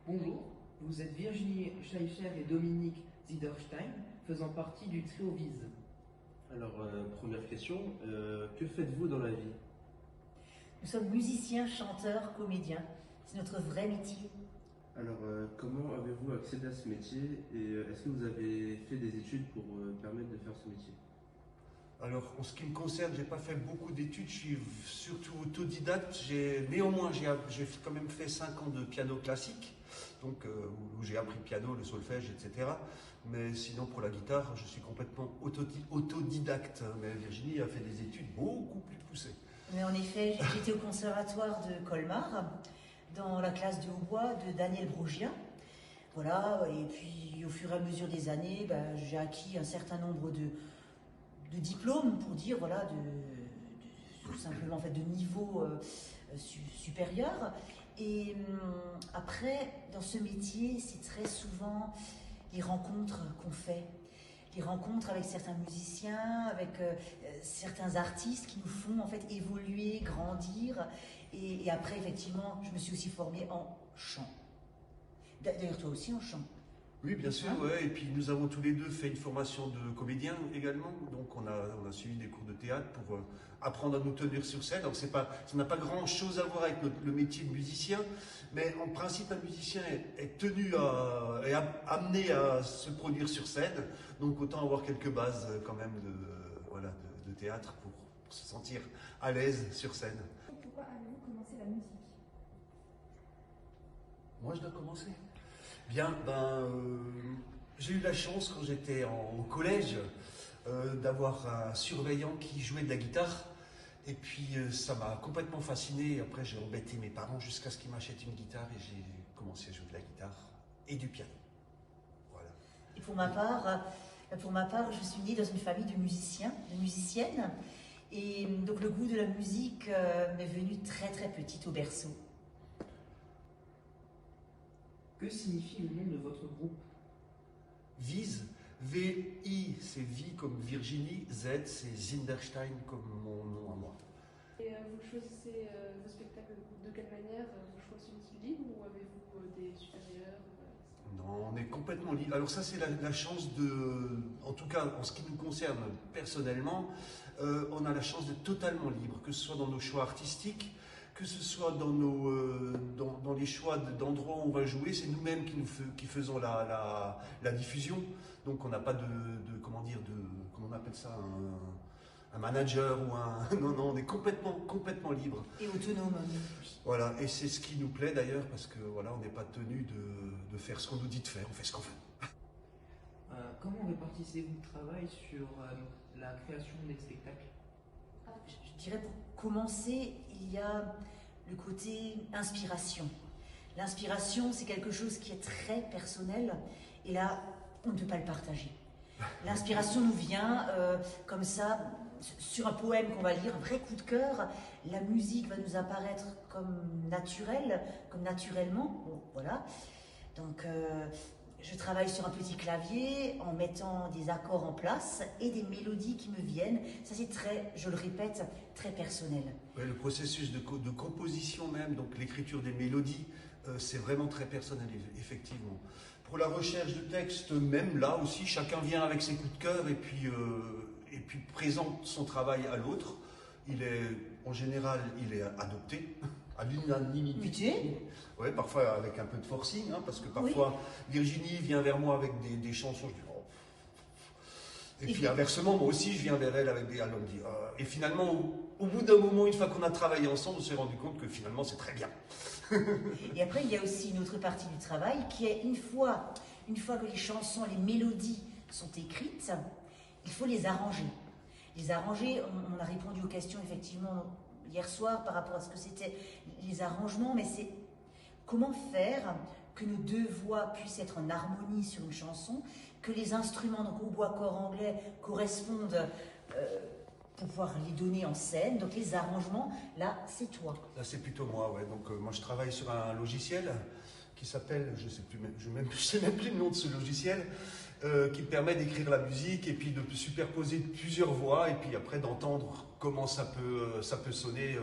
Bonjour, vous êtes Virginie Schleicher et Dominique Ziderstein, faisant partie du trio Vise. Alors, première question, que faites-vous dans la vie? Nous sommes musiciens, chanteurs, comédiens. C'est notre vrai métier. Alors, comment avez-vous accédé à ce métier et est-ce que vous avez fait des études pour permettre de faire ce métier? Alors, en ce qui me concerne, j'ai pas fait beaucoup d'études, je suis surtout autodidacte. Néanmoins, j'ai quand même fait 5 ans de piano classique, donc où j'ai appris le piano, le solfège, etc. Mais sinon, pour la guitare, je suis complètement autodidacte. Mais Virginie a fait des études beaucoup plus poussées. Mais en effet, j'étais au conservatoire de Colmar, dans la classe de hautbois de Daniel Brogien. Voilà, et puis au fur et à mesure des années, j'ai acquis un certain nombre de diplômes, pour dire, voilà, tout simplement en fait, de niveau supérieur. Et après, dans ce métier, c'est très souvent les rencontres qu'on fait. Les rencontres avec certains musiciens, avec certains artistes qui nous font en fait évoluer, grandir. Et après, effectivement, je me suis aussi formée en chant. D'ailleurs, toi aussi en chant. Oui, bien sûr, ouais. Et puis nous avons tous les deux fait une formation de comédien également. Donc on a suivi des cours de théâtre pour apprendre à nous tenir sur scène. Donc ça n'a pas grand-chose à voir avec le métier de musicien, mais en principe un musicien est tenu est amené à se produire sur scène. Donc autant avoir quelques bases quand même de théâtre pour se sentir à l'aise sur scène. Pourquoi avez-vous commencé la musique? Moi je dois commencer. Bien, j'ai eu la chance quand j'étais au collège d'avoir un surveillant qui jouait de la guitare. Et puis ça m'a complètement fasciné. Après j'ai embêté mes parents jusqu'à ce qu'ils m'achètent une guitare et j'ai commencé à jouer de la guitare et du piano. Voilà. Et pour ma part, je suis née dans une famille de musiciens, de musiciennes. Et donc le goût de la musique m'est venu très très petite au berceau. Que signifie le nom de votre groupe? Vise, V-I, c'est Vie comme Virginie, Z, c'est Zinderstein comme mon nom à moi. Et vous choisissez vos spectacles de quelle manière? Vos choix sont-ils libres ou avez-vous des supérieurs? Non, on est complètement libre. Alors ça, c'est la chance en tout cas en ce qui nous concerne personnellement, on a la chance d'être totalement libre, que ce soit dans nos choix artistiques, que ce soit dans les choix d'endroits où on va jouer, c'est nous-mêmes qui faisons la diffusion. Donc on n'a pas comment on appelle ça, un manager ou un... Non, on est complètement libre. Et autonome. Voilà, et c'est ce qui nous plaît d'ailleurs, parce que voilà, on n'est pas tenu de faire ce qu'on nous dit de faire, on fait ce qu'on veut. Comment répartissez-vous le travail sur la création des spectacles? Je dirais pour commencer, il y a le côté inspiration. L'inspiration, c'est quelque chose qui est très personnel et là, on ne peut pas le partager. L'inspiration nous vient comme ça, sur un poème qu'on va lire, un vrai coup de cœur. La musique va nous apparaître comme naturelle, comme naturellement. Bon, voilà. Donc, je travaille sur un petit clavier en mettant des accords en place et des mélodies qui me viennent. Ça, c'est très, je le répète, très personnel. Ouais, le processus de composition même, donc l'écriture des mélodies, c'est vraiment très personnel, effectivement. Pour la recherche de texte, même là aussi, chacun vient avec ses coups de cœur et puis présente son travail à l'autre. En général, il est adopté à l'unanimité. Ouais, parfois avec un peu de forcing, hein, parce que parfois Virginie vient vers moi avec des chansons, je dis oh. Et puis inversement, moi aussi je viens vers elle avec elle me dit et finalement, au bout d'un moment, une fois qu'on a travaillé ensemble, on s'est rendu compte que finalement c'est très bien. Et après, il y a aussi une autre partie du travail qui est une fois que les chansons, les mélodies sont écrites, il faut les arranger. Les arranger, on a répondu aux questions effectivement hier soir par rapport à ce que c'était les arrangements, mais c'est comment faire que nos deux voix puissent être en harmonie sur une chanson, que les instruments, donc hautbois, corps anglais, correspondent pour pouvoir les donner en scène. Donc les arrangements, là, c'est toi. Là, c'est plutôt moi, ouais. Donc moi, je travaille sur un logiciel qui s'appelle, je sais même plus le nom de ce logiciel, qui permet d'écrire la musique et puis de superposer plusieurs voix et puis après d'entendre comment ça peut sonner.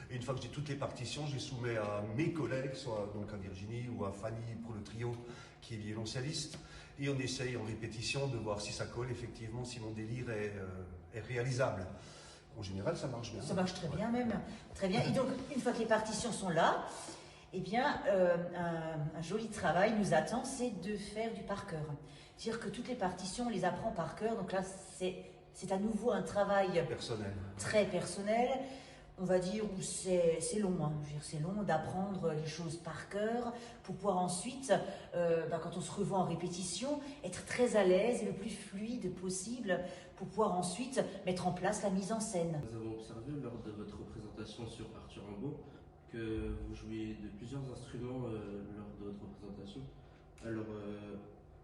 Et une fois que j'ai toutes les partitions, je les soumets à mes collègues, soit donc à Virginie ou à Fanny pour le trio qui est violoncelliste. Et on essaye en répétition de voir si ça colle effectivement, si mon délire est réalisable. En général, ça marche bien. Ça marche très bien même, très bien. Et donc, une fois que les partitions sont là, eh bien, un joli travail nous attend, c'est de faire du par cœur. C'est-à-dire que toutes les partitions, on les apprend par cœur. Donc là, c'est à nouveau un travail Personnel. très personnel. On va dire où c'est long. Hein. Je veux dire, c'est long d'apprendre les choses par cœur pour pouvoir ensuite, quand on se revoit en répétition, être très à l'aise et le plus fluide possible pour pouvoir ensuite mettre en place la mise en scène. Nous avons observé lors de votre représentation sur Arthur Rimbaud que vous jouez de plusieurs instruments lors de votre représentation. Alors,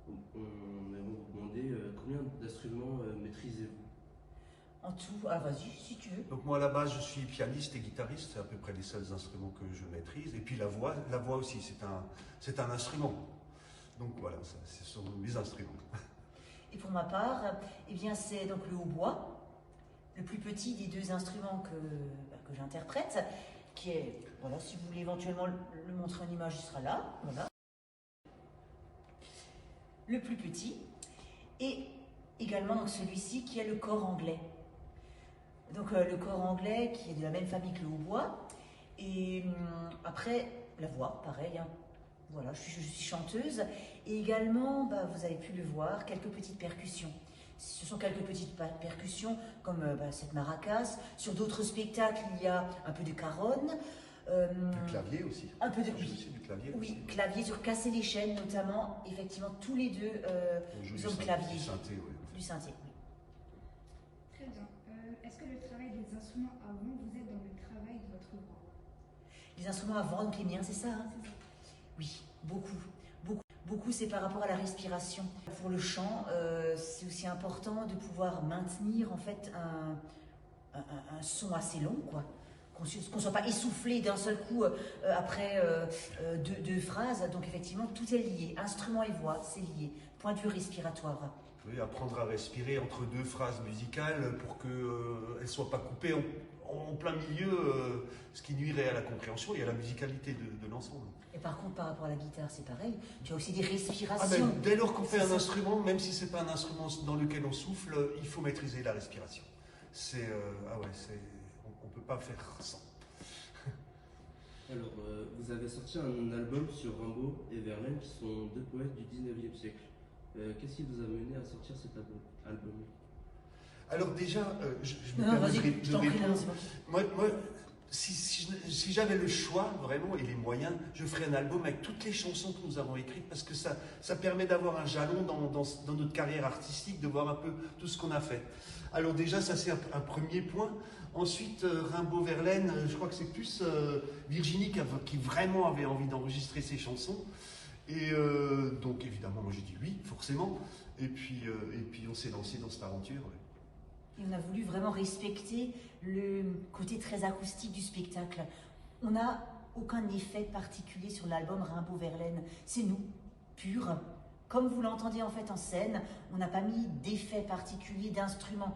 on aimerait vous demander combien d'instruments maîtrisez-vous? En tout, ah vas-y si tu veux. Donc moi à la base je suis pianiste et guitariste, c'est à peu près les seuls instruments que je maîtrise. Et puis la voix aussi, c'est un instrument. Donc voilà, ce sont mes instruments. Et pour ma part, eh bien c'est donc le hautbois, le plus petit des deux instruments que j'interprète, qui est, voilà, si vous voulez éventuellement le montrer en image, il sera là, voilà. Le plus petit, et également donc celui-ci qui est le cor anglais. Donc le cor anglais qui est de la même famille que le hautbois. Et après, la voix, pareil. Hein. Voilà, je suis chanteuse. Et également, vous avez pu le voir, quelques petites percussions. Ce sont quelques petites percussions comme cette maracas. Sur d'autres spectacles, il y a un peu de caronne. Du clavier aussi. Un peu de aussi du clavier. Oui, aussi. clavier sur Casser les chaînes notamment. Effectivement, tous les deux, nous sommes clavier. Du synthé, oui. Du synthé, oui. Très bien. Est-ce que le travail des instruments avant, vous êtes dans le travail de votre voix? Les instruments avant, donc les miens, c'est ça, hein? C'est ça. Oui, beaucoup. Beaucoup, c'est par rapport à la respiration. Pour le chant, c'est aussi important de pouvoir maintenir en fait un son assez long, quoi. Qu'on ne soit pas essoufflé d'un seul coup après deux phrases. Donc effectivement, tout est lié. Instrument et voix, c'est lié. Point de vue respiratoire. Oui, apprendre à respirer entre deux phrases musicales pour qu'elles ne soient pas coupées en plein milieu, ce qui nuirait à la compréhension et à la musicalité de l'ensemble. Et par contre, par rapport à la guitare, c'est pareil. Tu as aussi des Ah respirations. ben, dès lors qu'on fait un instrument, même si ce n'est pas un instrument dans lequel on souffle, il faut maîtriser la respiration. On ne peut pas faire sans. Alors, vous avez sorti un album sur Rimbaud et Verlaine, qui sont deux poètes du 19e siècle. Qu'est-ce qui vous a mené à sortir cet album? Alors déjà, je me Non, permets vas-y, de je t'en prie, répondre. non, Moi, si j'avais le choix, vraiment, et les moyens, je ferais un album avec toutes les chansons que nous avons écrites, parce que ça permet d'avoir un jalon dans notre carrière artistique, de voir un peu tout ce qu'on a fait. Alors déjà, ça c'est un premier point. Ensuite, Rimbaud, Verlaine, je crois que c'est plus Virginie qui vraiment avait envie d'enregistrer ses chansons. Et donc évidemment, moi j'ai dit oui, forcément. Et puis on s'est lancé dans cette aventure. Ouais. Et on a voulu vraiment respecter le côté très acoustique du spectacle. On n'a aucun effet particulier sur l'album Rimbaud-Verlaine. C'est nous, pur. Comme vous l'entendez en fait en scène, on n'a pas mis d'effet particulier, d'instrument.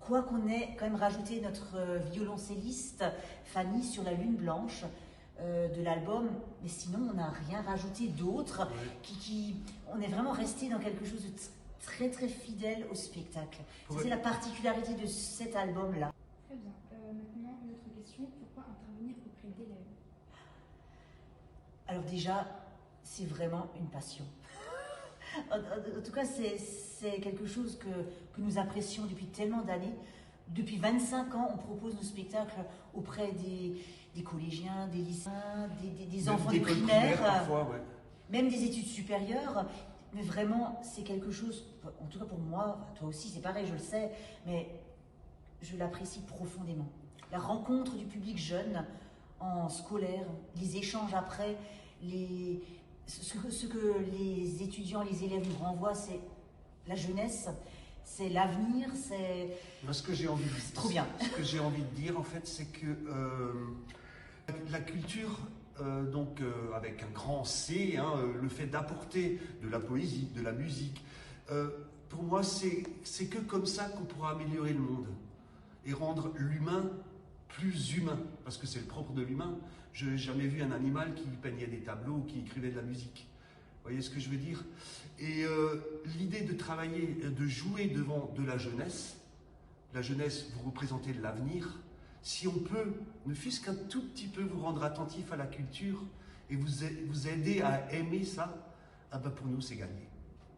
Quoi qu'on ait quand même rajouté notre violoncelliste Fanny sur la lune blanche de l'album, mais sinon on n'a rien rajouté d'autre. Ouais. On est vraiment resté dans quelque chose de très très fidèle au spectacle. Ouais. C'est la particularité de cet album-là. Très bien. Maintenant, une autre question. Pourquoi intervenir auprès d'élèves? Alors déjà, c'est vraiment une passion. En tout cas, c'est quelque chose que nous apprécions depuis tellement d'années. Depuis 25 ans, on propose nos spectacles auprès des collégiens, des lycéens, des enfants du primaire, parfois, ouais. même des études supérieures. Mais vraiment, c'est quelque chose, en tout cas pour moi, toi aussi c'est pareil, je le sais, mais je l'apprécie profondément. La rencontre du public jeune en scolaire, les échanges après, ce que les étudiants, les élèves nous renvoient, c'est la jeunesse, c'est l'avenir, c'est... Moi, ce que j'ai envie trop bien. Ce que j'ai envie de dire, en fait, c'est que la culture avec un grand C, hein, le fait d'apporter de la poésie, de la musique. Pour moi, c'est que comme ça qu'on pourra améliorer le monde et rendre l'humain plus humain, parce que c'est le propre de l'humain. Je n'ai jamais vu un animal qui peignait des tableaux ou qui écrivait de la musique. Vous voyez ce que je veux dire? Et l'idée de travailler, de jouer devant de la jeunesse, vous représentez l'avenir. Si on peut, ne fût-ce qu'un tout petit peu, vous rendre attentif à la culture et vous aider à aimer ça, ah ben pour nous c'est gagné.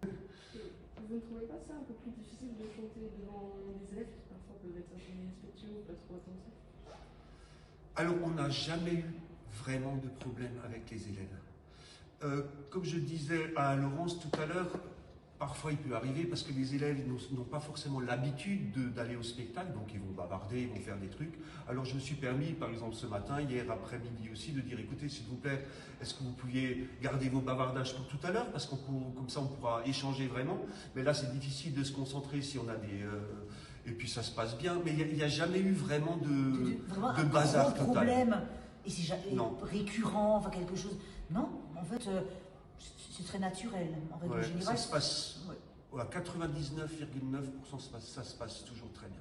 Vous ne trouvez pas ça un peu plus difficile de chanter devant des élèves qui parfois peuvent être un peu irrespectueux ou pas trop attentifs? Alors on n'a jamais eu vraiment de problème avec les élèves. Comme je disais à Laurence tout à l'heure, parfois il peut arriver parce que les élèves n'ont pas forcément l'habitude d'aller au spectacle, donc ils vont bavarder, ils vont faire des trucs. Alors je me suis permis, par exemple ce matin, hier après-midi aussi, de dire écoutez s'il vous plaît, est-ce que vous pouviez garder vos bavardages pour tout à l'heure, parce comme ça on pourra échanger vraiment. Mais là c'est difficile de se concentrer si on a des... et puis ça se passe bien, mais il n'y a jamais eu vraiment de bazar total. Problème. Et c'est récurrent, enfin quelque chose. Non, en fait, c'est très naturel. En règle générale, ça se passe à 99,9%, ça se passe toujours très bien.